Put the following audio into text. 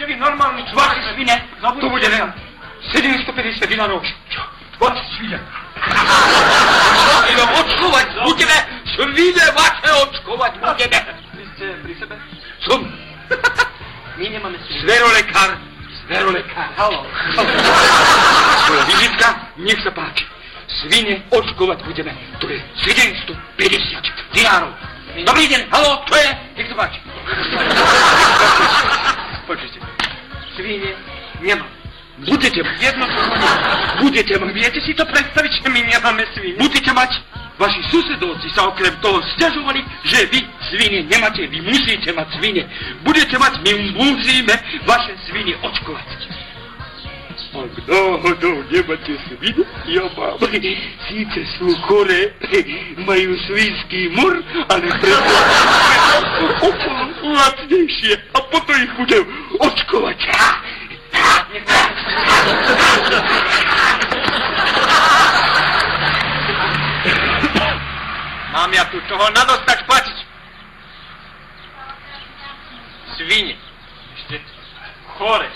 ste vy normálni vaši svine? To bude len 750 dinárov. Vaši svine. Idem očkovať budeme. Svine vaše očkovať budeme. Vy ste pri sebe? Som. My nemáme svine. Zverolekár. Haló. Tvoja vizitka, nech sa páči. Svine očkovať budeme. To je 750 dinárov. Dobrý deň, haló, to je, nech sa páči. Počujte, svine nemám. Budete mať jedno, budete mať, viete si to predstaviť, že my nemáme svine? Budete mať, vaši susedovci sa okrem toho sťažovali, že vy svine nemáte, vy musíte mať svine. Budete mať, my musíme vaše svine očkovať. Ak náhodou nemáte svine, ja mám. Síce sú choré, majú svinský mor, ale preto lacnejšie a potom ich budem očkovať. Mám ja tu toho nadostať platiť. Svine. Ešte chore